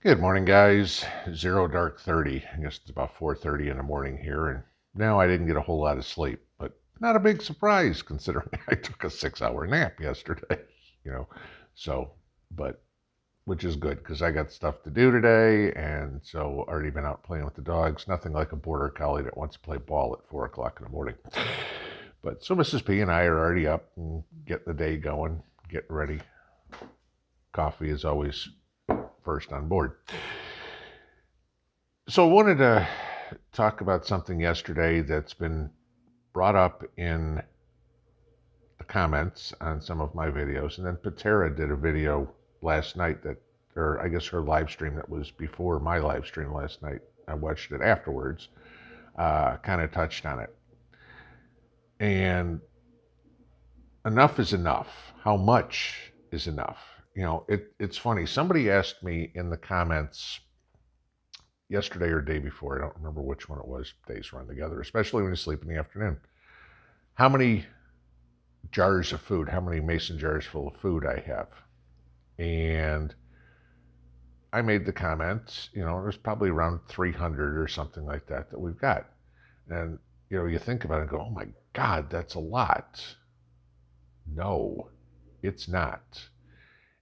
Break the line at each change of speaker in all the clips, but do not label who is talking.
Good morning, guys. Zero dark 30. I guess it's about 4:30 in the morning here, and now I didn't get a whole lot of sleep, but not a big surprise considering I took a 6-hour nap yesterday. You know, so but which is good because I got stuff to do today, and so already been out playing with the dogs. Nothing like a border collie that wants to play ball at 4 o'clock in the morning. But so Mrs. P and I are already up and getting the day going, getting ready. Coffee is always first on board. So I wanted to talk about something yesterday that's been brought up in the comments on some of my videos, and then Patera did a video last night or I guess her live stream that was before my live stream last night. I watched it afterwards, kind of touched on it. And enough is enough. How much is enough? It's funny. Somebody asked me in the comments yesterday or day before, I don't remember which one it was, days run together, especially when you sleep in the afternoon, how many jars of food, how many mason jars full of food I have. And I made the comment, there's probably around 300 or something like that we've got. And, you think about it and go, oh my God, that's a lot. No, it's not.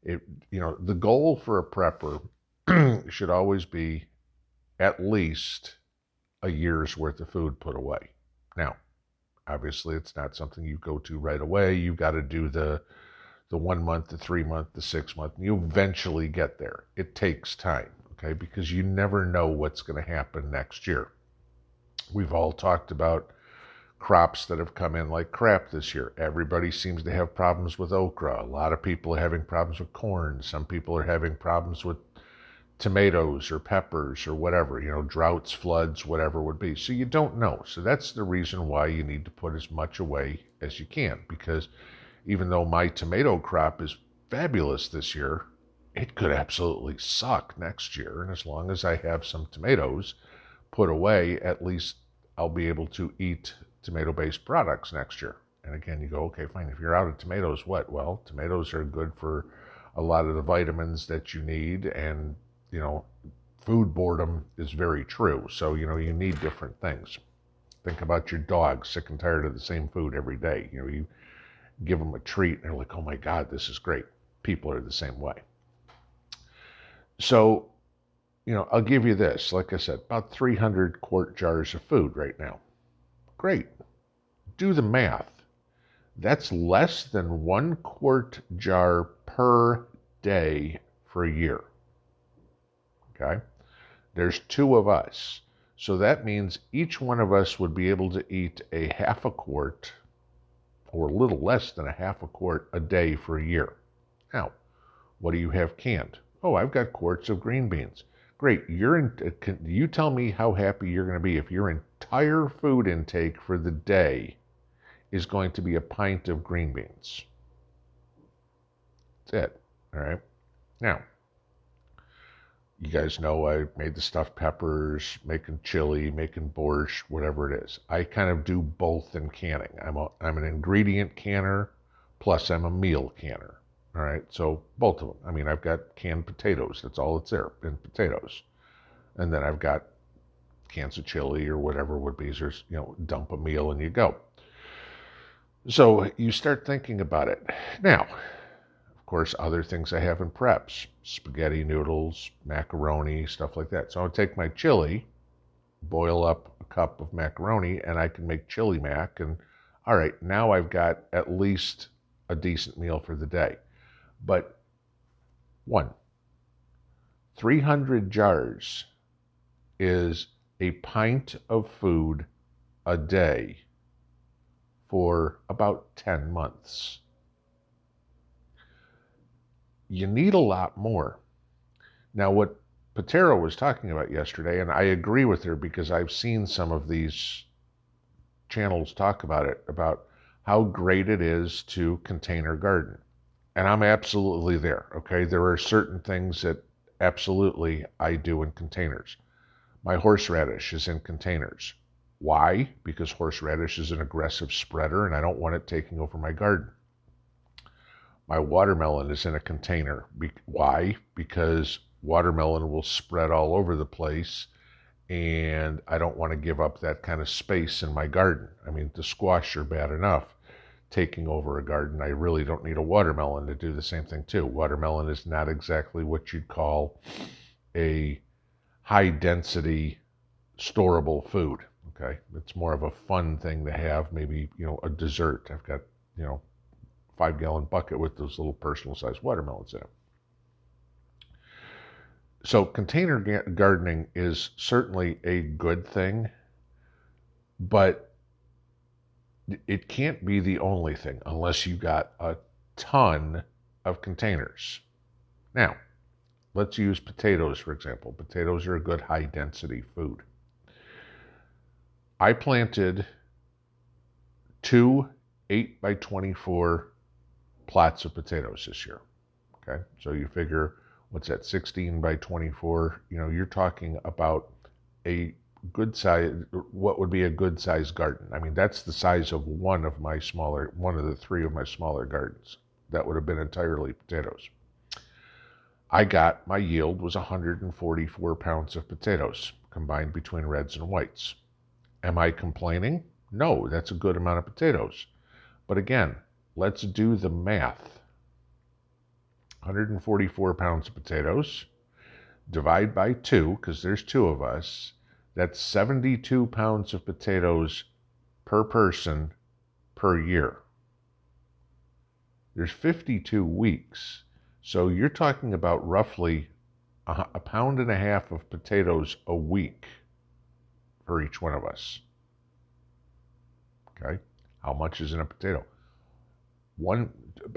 The goal for a prepper should always be at least a year's worth of food put away. Now, obviously, it's not something you go to right away. You've got to do the 1 month, the 3 month, the 6 month. And you eventually get there. It takes time, okay? Because you never know what's going to happen next year. We've all talked about crops that have come in like crap this year. Everybody seems to have problems with okra. A lot of people are having problems with corn. Some people are having problems with tomatoes or peppers or whatever, droughts, floods, whatever it would be. So you don't know. So that's the reason why you need to put as much away as you can, because even though my tomato crop is fabulous this year, it could absolutely suck next year. And as long as I have some tomatoes put away, at least I'll be able to eat tomato-based products next year. And again, you go, okay, fine. If you're out of tomatoes, what? Well, tomatoes are good for a lot of the vitamins that you need, and food boredom is very true. So, you need different things. Think about your dog, sick and tired of the same food every day. You give them a treat and they're like, oh my God, this is great. People are the same way. So, I'll give you this. Like I said, about 300 quart jars of food right now. Great. Do the math. That's less than 1 quart jar per day for a year. Okay? There's 2 of us. So that means each one of us would be able to eat a half a quart or a little less than a half a quart a day for a year. Now, what do you have canned? Oh, I've got quarts of green beans. Great. You tell me how happy you're going to be if your entire food intake for the day is going to be a pint of green beans. That's it. All right. Now, you guys know I made the stuffed peppers, making chili, making borscht, whatever it is. I kind of do both in canning. I'm an ingredient canner, plus I'm a meal canner. All right, so both of them. I mean, I've got canned potatoes. That's all that's there, in potatoes. And then I've got cans of chili or whatever would be. There's, dump a meal and you go. So you start thinking about it. Now, of course, other things I have in preps, spaghetti noodles, macaroni, stuff like that. So I'll take my chili, boil up a cup of macaroni, and I can make chili mac. And all right, now I've got at least a decent meal for the day. But 300 jars is a pint of food a day for about 10 months. You need a lot more. Now, what Patera was talking about yesterday, and I agree with her because I've seen some of these channels talk about it, about how great it is to container garden. And I'm absolutely there, okay? There are certain things that absolutely I do in containers. My horseradish is in containers. Why? Because horseradish is an aggressive spreader and I don't want it taking over my garden. My watermelon is in a container. Why? Because watermelon will spread all over the place, and I don't want to give up that kind of space in my garden. I mean, the squash are bad enough taking over a garden. I really don't need a watermelon to do the same thing too. Watermelon is not exactly what you'd call a high density storable food. Okay, it's more of a fun thing to have, maybe, a dessert. I've got, 5-gallon bucket with those little personal sized watermelons in it. So container gardening is certainly a good thing, but it can't be the only thing unless you got a ton of containers. Now, let's use potatoes, for example. Potatoes are a good high density food. I planted 2 8x24 plots of potatoes this year. Okay, so you figure, what's that, 16 by 24? You're talking about a good size, what would be a good size garden. I mean, that's the size of one of the 3 of my smaller gardens. That would have been entirely potatoes. My yield was 144 pounds of potatoes, combined between reds and whites. Am I complaining? No, that's a good amount of potatoes. But again, let's do the math. 144 pounds of potatoes, divide by 2, because there's 2 of us, that's 72 pounds of potatoes per person per year. There's 52 weeks, so you're talking about roughly a pound and a half of potatoes a week for each one of us. Okay, how much is in a potato?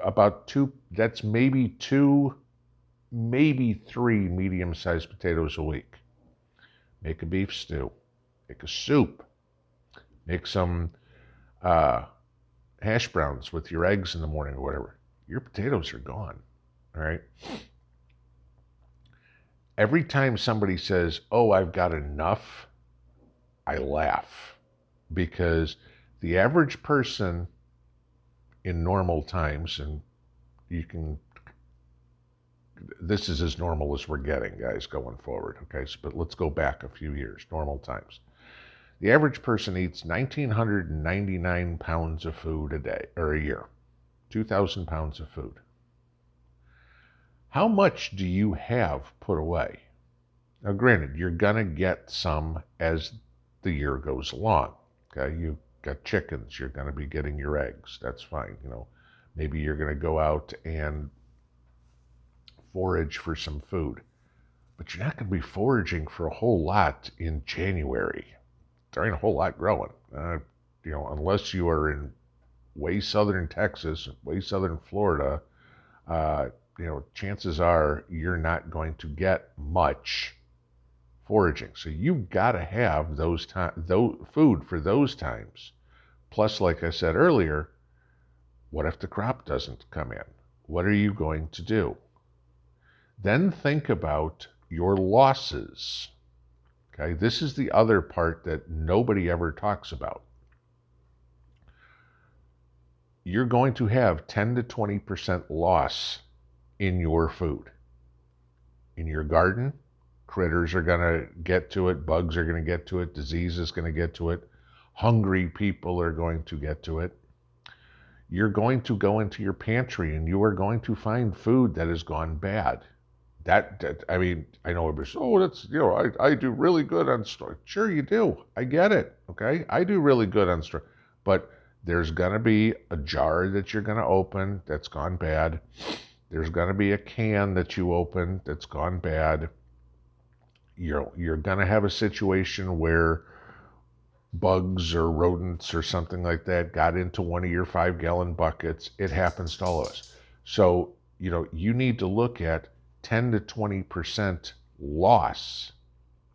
About 2, that's maybe 2, maybe 3 medium-sized potatoes a week. Make a beef stew, make a soup, make some hash browns with your eggs in the morning or whatever. Your potatoes are gone, all right? Every time somebody says, oh, I've got enough, I laugh, because the average person in normal times, and this is as normal as we're getting, guys, going forward, okay? But let's go back a few years, normal times. The average person eats 1,999 pounds of food a day, or a year, 2,000 pounds of food. How much do you have put away? Now, granted, you're gonna get some as the year goes along, okay? You've got chickens, you're gonna be getting your eggs, that's fine, Maybe you're gonna go out and forage for some food, but you're not gonna be foraging for a whole lot in January. There ain't a whole lot growing, unless you are in way southern Texas, way southern Florida. Chances are you're not going to get much foraging. So you've got to have those food for those times. Plus, like I said earlier, what if the crop doesn't come in? What are you going to do? Then think about your losses. Okay, this is the other part that nobody ever talks about. You're going to have 10 to 20% loss in your food. In your garden, critters are going to get to it, bugs are going to get to it, disease is going to get to it, hungry people are going to get to it. You're going to go into your pantry and you are going to find food that has gone bad. I mean, I know everybody says, oh, that's, I do really good on store. Sure you do. I get it, okay? I do really good on store. But there's going to be a jar that you're going to open that's gone bad. There's going to be a can that you open that's gone bad. You're going to have a situation where bugs or rodents or something like that got into one of your 5-gallon buckets. It happens to all of us. So, you need to look at 10 to 20% loss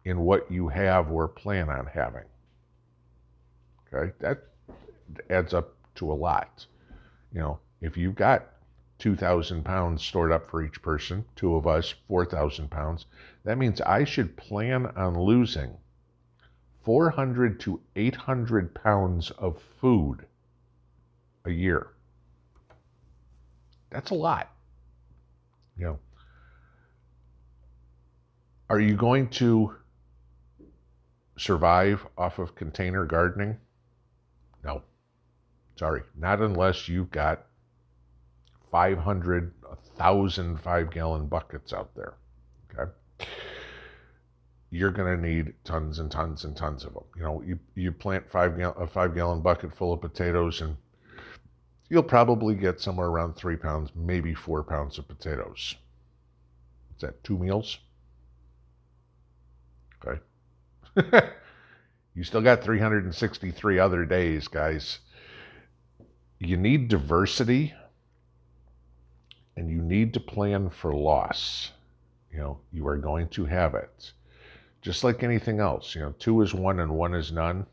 in what you have or plan on having. Okay, that adds up to a lot. If you've got 2,000 pounds stored up for each person, 2 of us, 4,000 pounds, that means I should plan on losing 400 to 800 pounds of food a year. That's a lot. Are you going to survive off of container gardening? No. Sorry. Not unless you've got 500, 1,000 5-gallon buckets out there. Okay. You're going to need tons and tons and tons of them. You know, you plant a 5-gallon bucket full of potatoes, and you'll probably get somewhere around 3 pounds, maybe 4 pounds of potatoes. Is that 2 meals? Okay. You still got 363 other days, guys. You need diversity, and you need to plan for loss. You know, you are going to have it. Just like anything else, you know, 2 is 1 and 1 is none.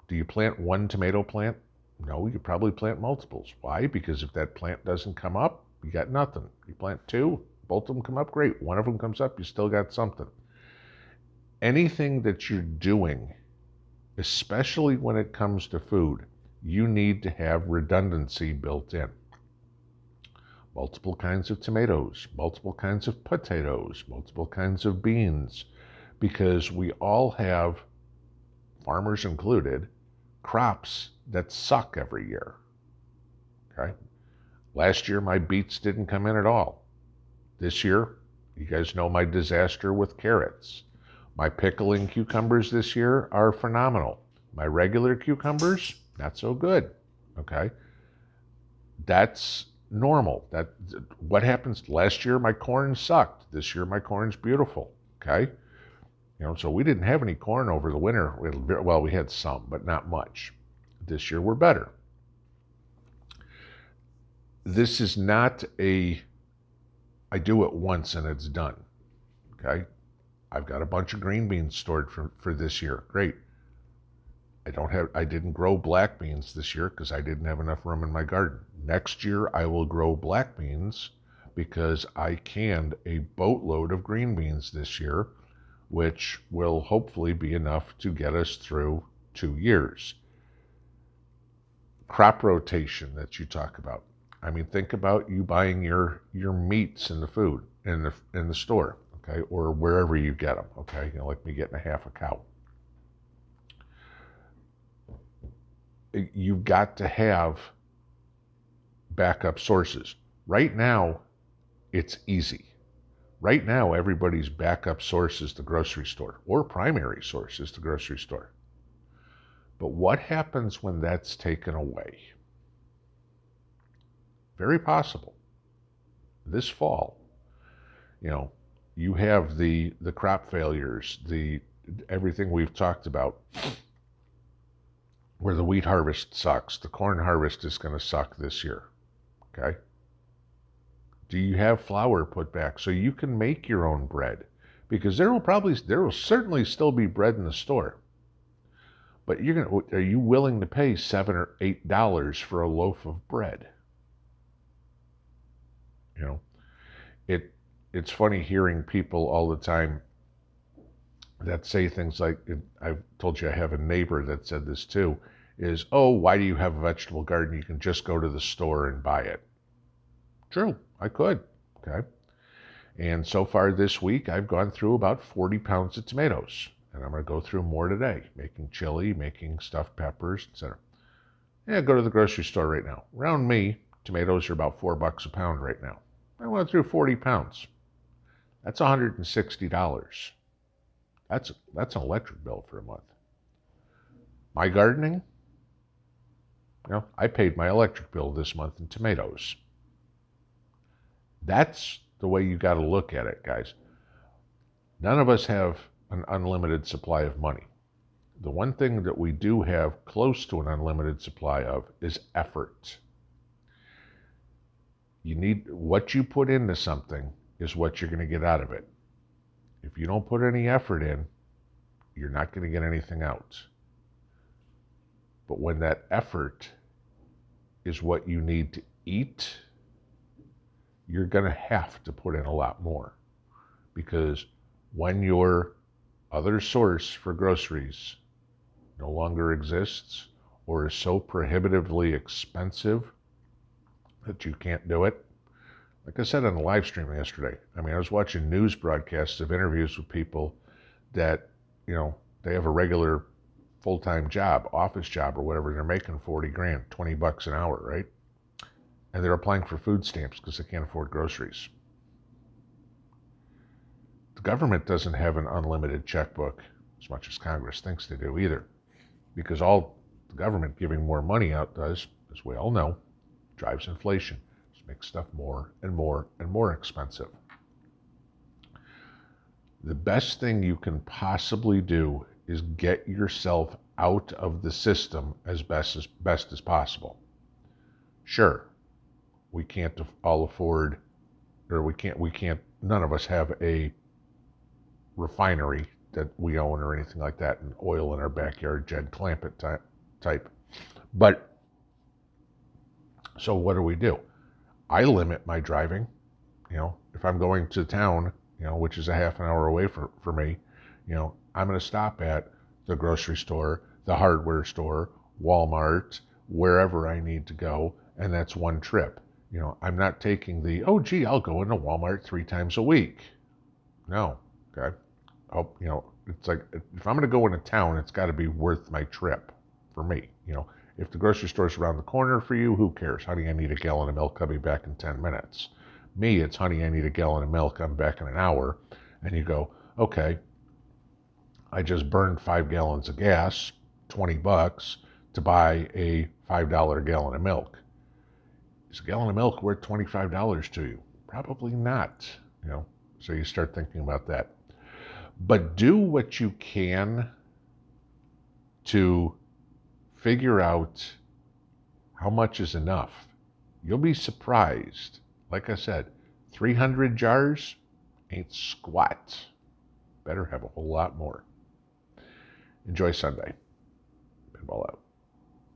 Do you plant one tomato plant? No, you probably plant multiples. Why? Because if that plant doesn't come up, you got nothing. You plant 2, both of them come up, great. One of them comes up, you still got something. Anything that you're doing, especially when it comes to food, you need to have redundancy built in. Multiple kinds of tomatoes, multiple kinds of potatoes, multiple kinds of beans, because we all have, farmers included, crops that suck every year. Okay? Last year, my beets didn't come in at all. This year, you guys know my disaster with carrots. My pickling cucumbers this year are phenomenal. My regular cucumbers, not so good. Okay? That's normal. What happens? Last year, my corn sucked. This year, my corn's beautiful. Okay? You know, so we didn't have any corn over the winter. Well, we had some, but not much. This year, we're better. This is not I do it once and it's done. Okay? I've got a bunch of green beans stored for this year. Great. I didn't grow black beans this year because I didn't have enough room in my garden. Next year, I will grow black beans because I canned a boatload of green beans this year, which will hopefully be enough to get us through 2 years. Crop rotation that you talk about. I mean, think about you buying your meats in the food in the store, okay, or wherever you get them, okay. You know, like me getting a half a cow. You've got to have backup sources. Right now, it's easy. Right now, everybody's backup source is the grocery store, or primary source is the grocery store. But what happens when that's taken away? Very possible. This fall, you know, you have the crop failures, everything we've talked about, where the wheat harvest sucks. The corn harvest is going to suck this year. Okay? Do you have flour put back so you can make your own bread? Because there will certainly still be bread in the store. But are you willing to pay $7 or $8 for a loaf of bread? You know, it's funny hearing people all the time that say things like, I've told you I have a neighbor that said this too, is, oh, why do you have a vegetable garden? You can just go to the store and buy it. True, I could, okay? And so far this week, I've gone through about 40 pounds of tomatoes. And I'm going to go through more today, making chili, making stuffed peppers, etc. Yeah, go to the grocery store right now. Around me, tomatoes are about $4 a pound right now. I went through 40 pounds. That's $160. That's an electric bill for a month. My gardening, you know, I paid my electric bill this month in tomatoes. That's the way you got to look at it, guys. None of us have an unlimited supply of money. The one thing that we do have close to an unlimited supply of is effort. What you put into something is what you're going to get out of it. If you don't put any effort in, you're not going to get anything out. But when that effort is what you need to eat, you're going to have to put in a lot more. Because when your other source for groceries no longer exists or is so prohibitively expensive that you can't do it, Like I said on the live stream yesterday, I mean, I was watching news broadcasts of interviews with people that, they have a regular full-time job, office job or whatever, and they're making 40 grand, 20 bucks an hour, right? And they're applying for food stamps because they can't afford groceries. The government doesn't have an unlimited checkbook as much as Congress thinks they do either, because all the government giving more money out does, as we all know, drives inflation. Just makes stuff more and more and more expensive. The best thing you can possibly do is get yourself out of the system as best as possible. Sure, we can't all afford, or we can't, none of us have a refinery that we own or anything like that, and oil in our backyard, Jed Clampett type. But, so what do? I limit my driving. If I'm going to town, which is a half an hour away for me, I'm going to stop at the grocery store, the hardware store, Walmart, wherever I need to go, and that's one trip. I'm not taking I'll go into Walmart 3 times a week. No, okay. It's like, if I'm going to go into town, it's got to be worth my trip for me. If the grocery store's around the corner for you, who cares? Honey, I need a gallon of milk. I'll be back in 10 minutes. Me, it's, honey, I need a gallon of milk. I'm back in an hour. And you go, okay, I just burned 5 gallons of gas, 20 bucks, to buy a $5 gallon of milk. Is a gallon of milk worth $25 to you? Probably not. So you start thinking about that. But do what you can to figure out how much is enough. You'll be surprised. Like I said, 300 jars ain't squat. Better have a whole lot more. Enjoy Sunday. Pinball out.